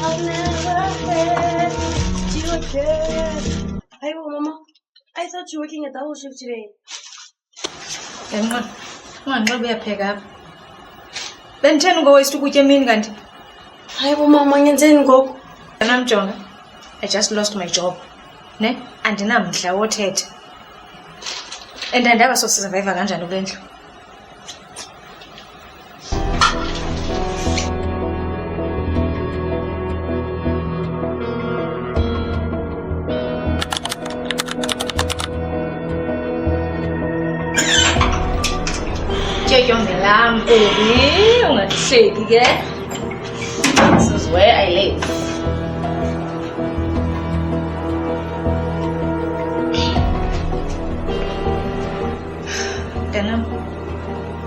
I'll never hurt you again. Hey, Mama. I thought you were working a double shift today. Come on, go be a pick up. Then 10 goes to put your mean gun. Hi, Mama, and then go. And I'm John. I just lost my job. Ne? And now I'm shouted. And I never saw survivor and I went. Check on the lamp, baby. I'm not shaky again. This is where I live. Ganam.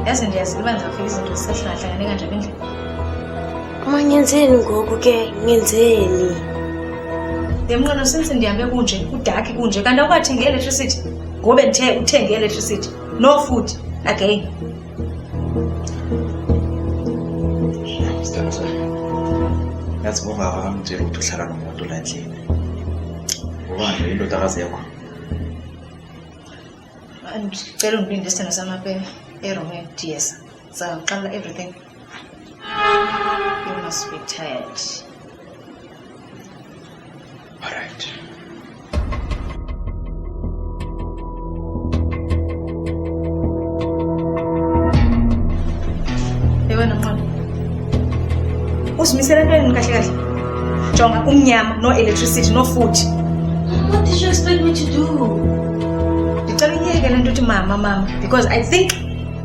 Yazi ndiyaziba ngizafika izinto zisahlangane kanjani endlini. Uma ngenzeni ngoku ke ngenzeni? Ndemnqono since ndihambe kunje udark kunje kanti awukathenge electricity ngobe ndithe uthenge electricity no food again. Yazi ungahambile ukuthi uhlala nomuntu la endlini. Ngoba nje indoda akazi yakho. Ngicela ungilinde isithando samapeni eRomeo DS. Saqala everything. You must be tired. All right. Yewena mama. Usimisela entweni kahle kahle. Jonga umnyama, no electricity, no food. What did you expect me to do? Ngicela uyeke lento uthi mama because I think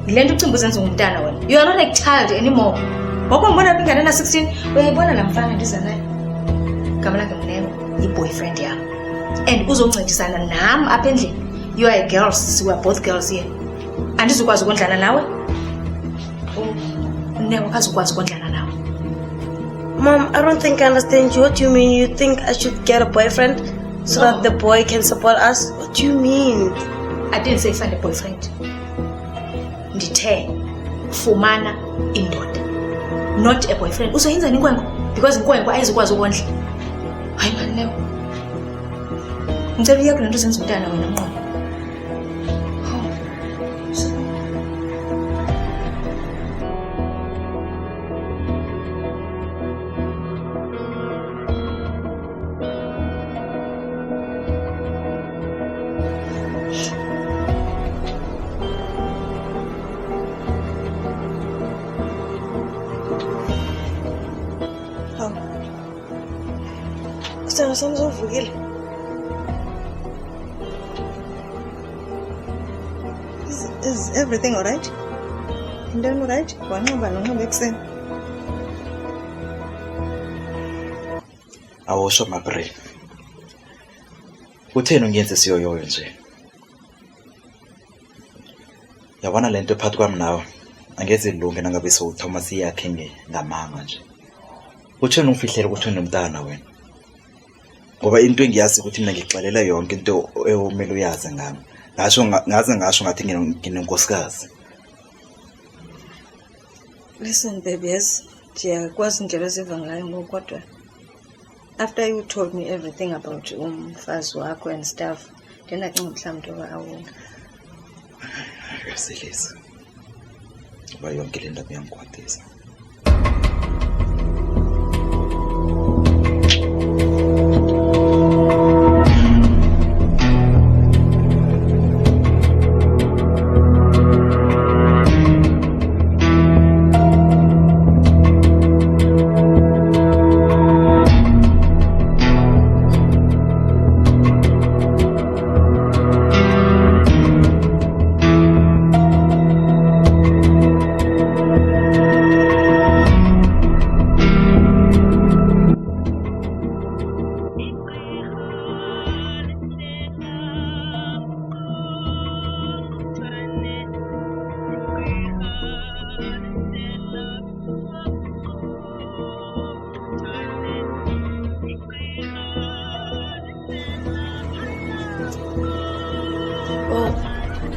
lento ucimba uzenza umntana wena. You are not like child anymore. Ngoba ngibona bingana na 16 uyayibona lamfana ndiza naye. Gama lakhe Mnemo, i-boyfriend yami. And uzoncedisana nami apha endlini. You are girls, we are both girls here. Andizukwazi ukondlana nawe. Mnemo akazukwazi ukondlana nawe. Mom, I don't think I understand you. What do you mean? You think I should get a boyfriend so that the boy can support us? What do you mean? I didn't say find a boyfriend. Ndithe fumana indoda. Not a boyfriend. Uzoyenza inkwenkwe because inkwenkwe ayizukwazi ukondla. Hayi mani leyo. Ngicela uyeke lento uzenza umntana wena mnqono. Is everything alright? Indani alright? Wanqaba nonqaba ekuseni. Awusho mabre. Utheni ungenze siyoyoyo nje? Yabona lento phakathi kwami nawe. Angeze ilunge nangabe Thomas yakhe ngamanga nje. Utheni ungifihlele ukuthi unomntana wena? Ngoba into engiyazi ukuthi mina ngixalela yonke into ekumele uyazi ngami. Ngasho ngathi nginenkosikazi. Listen baby, yes. Ndiyakwazi indlela eziva ngayo ngoku kodwa after you told me everything about umfazi wakho and stuff, then acinga mhlawumbe nto awu. Yasilisa. Ngoba yonke le ndaba iyangikwatisa.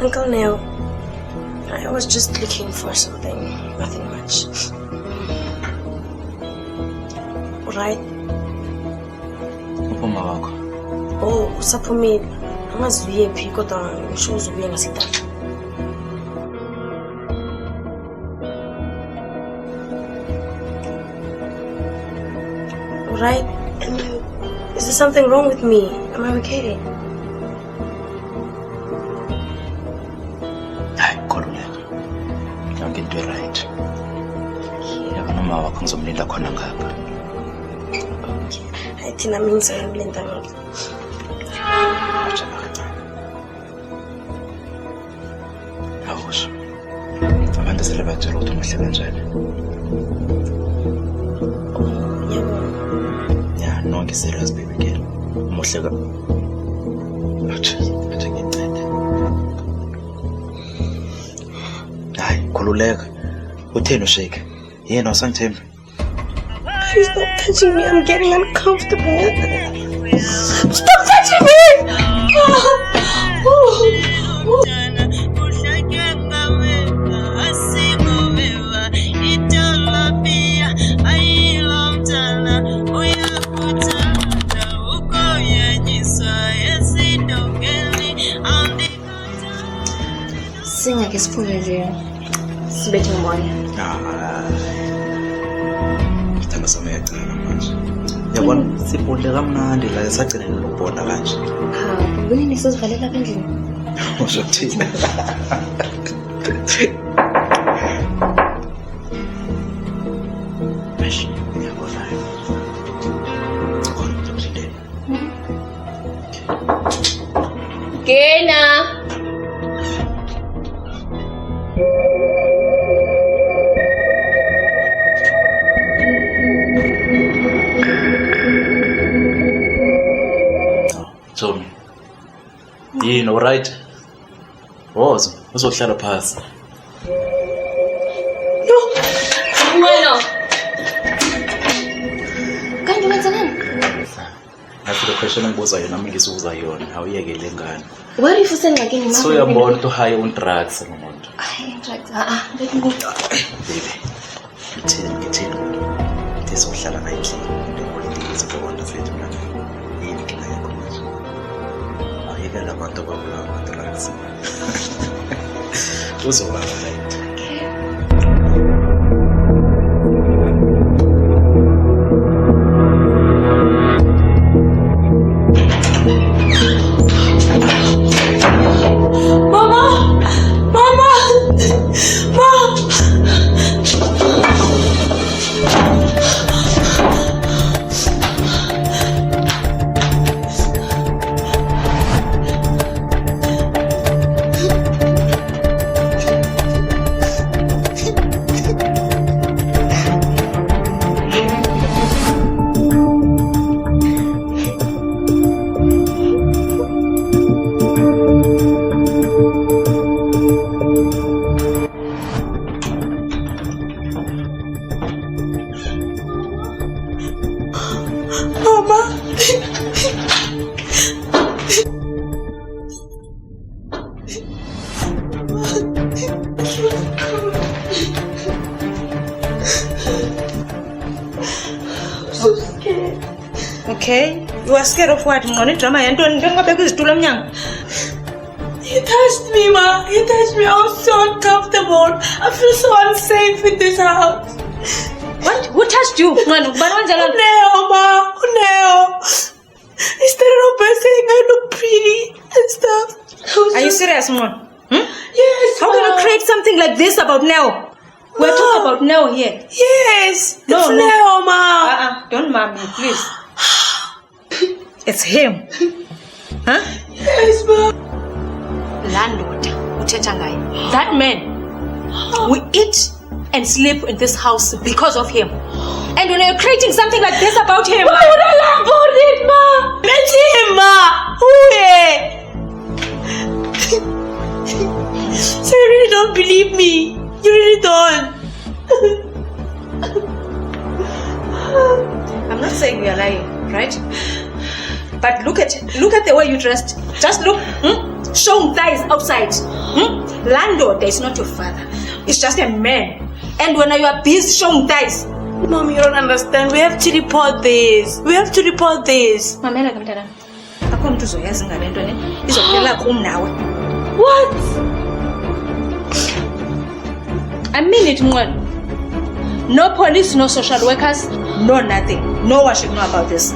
Uncle Neo, I was just looking for something, nothing much. Right? Uphuma wakho. Oh, usaphumile. Angaziviye phi kodwa ngisho uzubuye ngasidala. Right? And is there something wrong with me? Am I okay? Hayi, khululeka. Yonke into right. Yabona uma wakho ngizomlinda khona ngapha. Hayi thina mina ngizomlinda ngapha. Awusho. Abantu sele batshela ukuthi umuhle kanjani. Yabona. Ya, nonke serious baby girl. Umuhle ka. Acha ngincede. Hayi, khululeka. Utheni ushake? Yena wasangithembi. Please stop touching me. I'm getting uncomfortable. Stop touching me! Singake siphume nje. Sibethe umoya. Ngithanda someyacala manje. Yabona sibonde kamnandi la sagcina lokubona kanje. Ubunini sizivalela apha endlini. Usho kuthini? Mesh, ngiyabona. Khona ngizomlindela. Gena. Tommy. Yini alright? Woza, uzohlala phansi. Bueno. Kanti wenzanani? Nathi le question engibuza yona nami ngisubuza yona, awuyekele ngane. Wari futhi engxakini mama. So uyabona ukuthi high on drugs umuntu. Hayi, drugs. Ngeke ngikuthi. Baby. Ngithini. Ndizohlala naye endlini. Ndipolitiki izibona zethu manje. Yini kina yakho manje? Ayekela abantu ababulawa ama-drugs. Uzoba right. Okay. You are scared of what? Ngone drama yantoni? Ngengabeka izitulo emnyango. He touched me, Ma. He touched me. I was so uncomfortable. I feel so unsafe in this house. What? Who touched you? Ngone ubani wenza lonto? Uneo, Ma. Uneo. He started off by saying I look pretty and stuff. Are you serious, Ngone? Yes, How can you create something like this about Neo? We're talking about Neo here. Yes. No, it's no. Neo, Ma. Don't mom me, please. It's him. Huh? Yes, Ma. Landlord, uthetha ngaye. That man. We eat and sleep in this house because of him. And when you're creating something like this about him, Why would I lie about it, Ma? It's him, Ma. Who is? So you really don't believe me? You really don't? I'm not saying you're lying, right? But look at the way you dressed. Just look. showing thighs outside. Lando, is not your father. It's just a man. And when you are busy showing thighs. Mom, you don't understand. We have to report this. We have to report this. Mamela kamntana. Akho umuntu uzoyazi ngale nto ne. Izokulela kum nawe. What? I mean it, Mwan. No police, no social workers, no nothing. No one should know about this.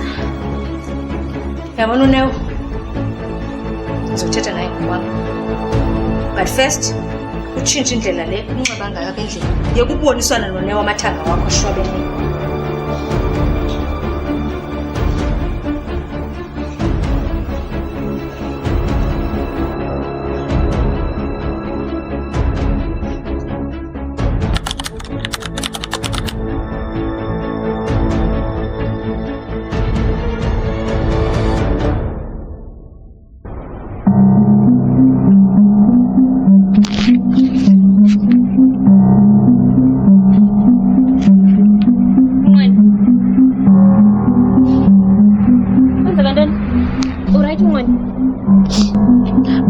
Yabona uNeo. Ngizothetha naye ngokwami. But first, utshintshe indlela le unxiba ngayo apha endlini. Yekuboniswana noNeo amathanga wakho shwabene.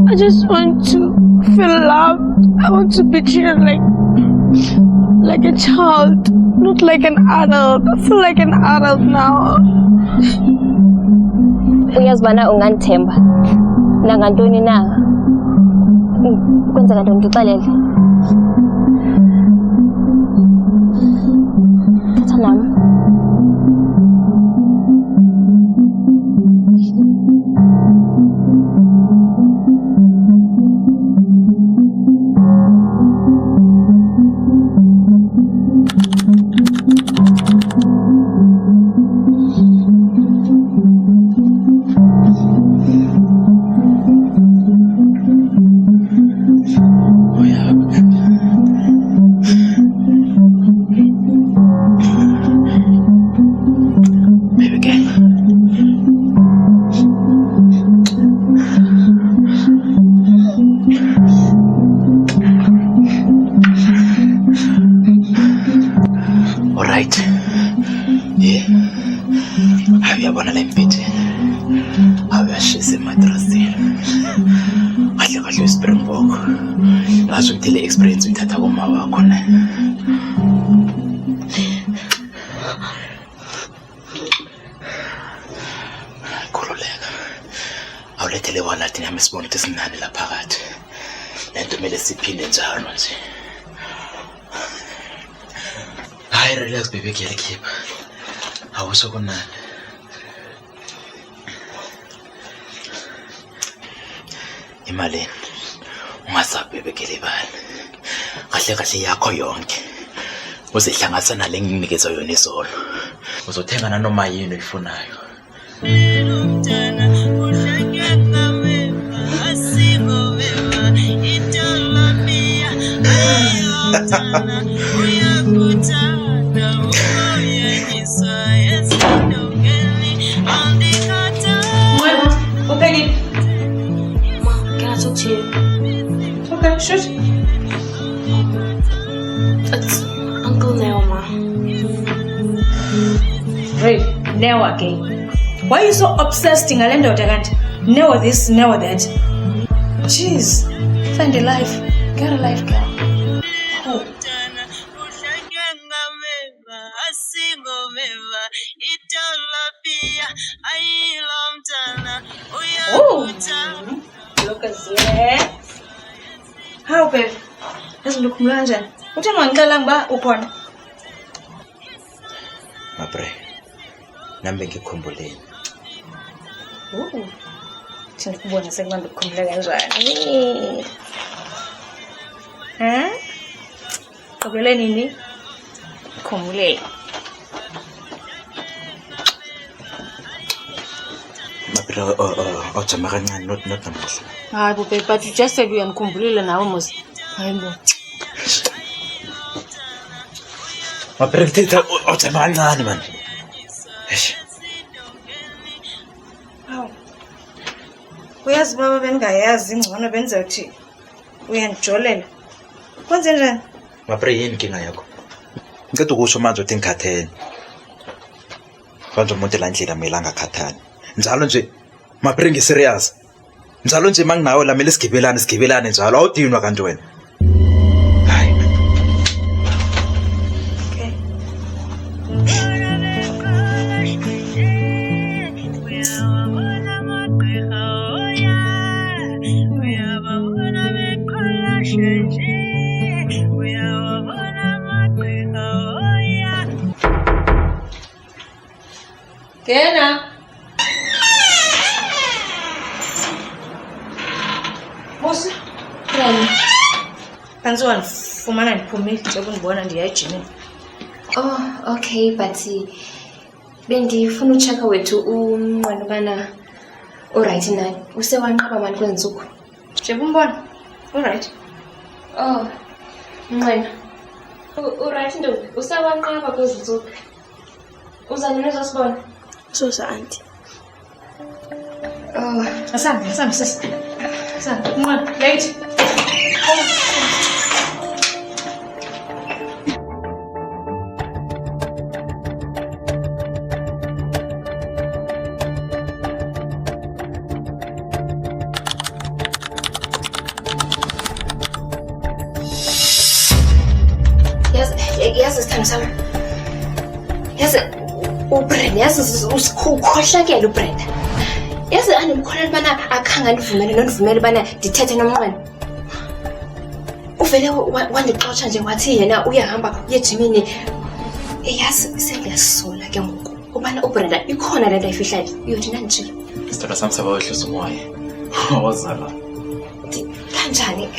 I just want to feel loved. I want to be treated like a child, not like an adult. I feel like an adult now. Uyazibana ungandithemba nangantoni na kwenzeka ntoni ngixelele thatha nami experience uyithatha kuma wakho na khululeka awulethele wala thina mesibona ukuthi sinani la phakathi lento kumele siphinde njalo nje hayi relax baby ngiyalikhipha awusho kunani imali ungasabe bekelebani kahle kahle yakho yonke uzihlanganisa nale nginikeza yona izolo uzothenga nanoma yini oyifunayo Mom, can I talk to you? Okay, shoot. It's Uncle Neoma. Right, Neo again. Why are you so obsessed in Alendo Dagant? Neo this, Neo that. Jeez, find a life. Get a life, girl. Oh. Oh, look at that. How, babe? Let's look mlanja. What am I telling ba upon? Mapre. Nambe ngikhumbuleni. Ooh. Thina kubona sekumanda ukukhumbula kanjani. Ukule nini? Khumbule. Mapre ojama kancane not namuhla. Hayi babe, but you just said uyanikhumbulile nawe mos. Hayibo. Mapre ngithetha ojama kancane man. Eish. Uyazi baba bengayazi ingcono benze uthi uyandijolela. Kwenze njani? Mapre yini inkinga yakho? Ngicela ukusho manje uthi ngikhathele. Manje umuntu la ndlela mina angakhathali. Njalo nje Mapre ngiserious. Njalo nje manginawe lamele sigibelane njalo awudinwa kanti wena. Hayi. Okay. Kena. Bosi. Rani. Kanziwa ndifumana ndiphumile njengoba ndibona ndiya ejimini. Oh, okay, but bendifuna uchecka wethu umnqweno bana alright naye. Usewanqaba mani kwezi ntsuku. Njengoba umbona. Alright. Oh, Mnqweno. Alright ntombi, usewanqaba kwezi ntsuku. Uza nini uzosibona? Susa, auntie. Oh, Asambe sisi. Asambe. Mwana, late. yazi sithando sami. Yazi uBrenda, yazi ukhohlakele uBrenda. Yazi andimkholelwa bana akhanga ndivumele nondivumele bana ndithethe nomnqweno. Uvele wandixotsha nje wathi yena uyahamba ejimini. Yazi sengiyasola ke ngoku ubana uBrenda ikhona lento ayifihlayo. Uyothi nanditshilo. Sithanda sami sabawehlisa umoya. Wazala. Kanjani?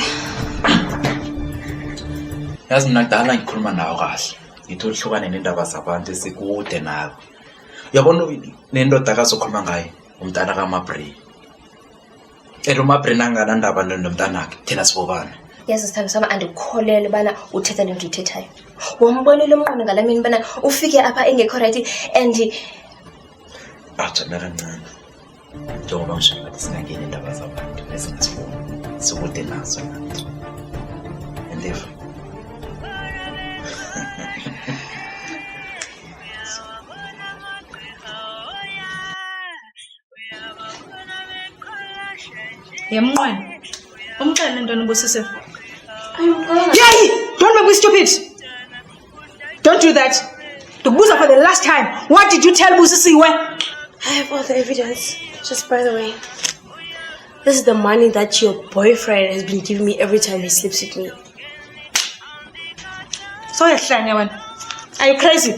Yazi mina kudala ngikhuluma nawe kahle. Ngithi uhlukane nendaba zabantu esikude nawe. Uyabona nendoda akazokhuluma ngayo umntana kaMabre. uMabre nanganandaba nomntanakhe thina sibobana. Yazi sithando sami andikholele bana uthetha lento uyithethayo. Wombonile umnqweno ngalamini bana ufike apha engekho right and Ajana kancane. Njengoba ngisho ngathi singangeni indaba zabantu esingasiboni. Sikude nazo nazo. Endeavor. Yemnqweno. Umxelele ntoni ubusise? ayuqala. Yay! Don't make me stupid. Don't do that. Ndokubuza for the last time. What did you tell Busisiwe? I have all the evidence. Just by the way, this is the money that your boyfriend has been giving me every time he sleeps with me. So yahlanya wena. Are you crazy?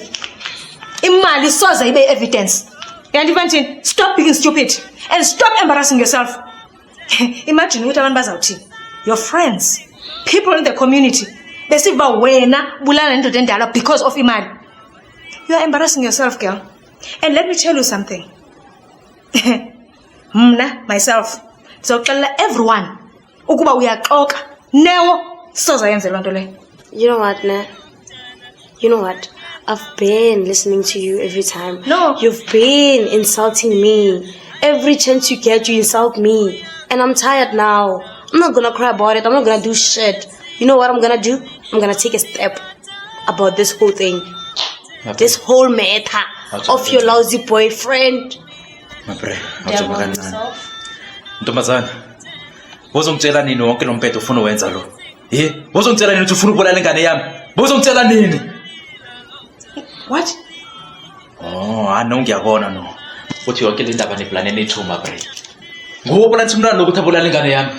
Imali soze ibe evidence. Yandifanthini? Stop being stupid and stop embarrassing yourself. Imagine ukuthi abantu bazawuthi your friends, people in the community, besiba wena bulala nendoda endala because of imali. You are embarrassing yourself, girl. And let me tell you something. Mna myself ndizoxelela everyone ukuba uyaxoka newo soza yenze loo nto leyo. You know what, Nah? You know what? I've been listening to you every time. No. You've been insulting me. Every chance you get, you insult me. And I'm tired now. I'm not gonna cry about it. I'm not gonna do shit. You know what I'm gonna do? I'm gonna take a step about this whole thing. This whole matter of your lousy boyfriend. Mabre, awujama kancane. Ntombazana. Wozongitshela nini wonke lo mphetho ufuna uwenza lo? Wozongitshela nini ukuthi ufuna ukubulala ingane yami? Wozongitshela nini? What? Oh, no ngiyabona no. Uthi yonke le ndaba neplan enethu Mabre. Ngubulala umntwana lokuthi abulala ingane yami.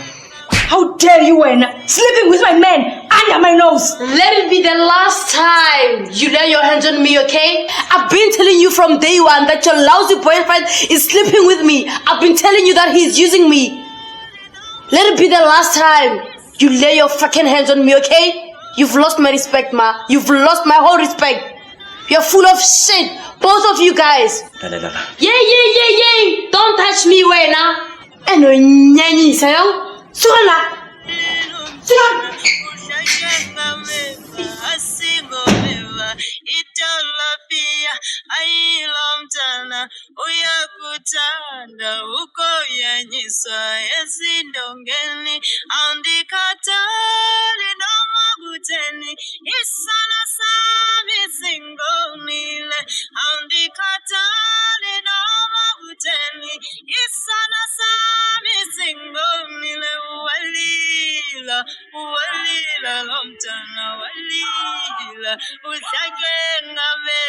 How dare you wena sleeping with my man under my nose? Let it be the last time you lay your hands on me, okay? I've been telling you from day one that your lousy boyfriend is sleeping with me. I've been telling you that he's using me. Let it be the last time you lay your fucking hands on me, okay? You've lost my respect, Ma. You've lost my whole respect. You're full of shit. Both of you guys. Lalela. Yay. Don't touch me, wena. And nyanyi sayo. Sula. Itolofia ayilomtana uyakuthanda ukoyanyiswa ezindongeni andikhathali noma kutheni isona sami singonile andikhathali noma kutheni isona sami singonile lo mntana walila, uzake ngabe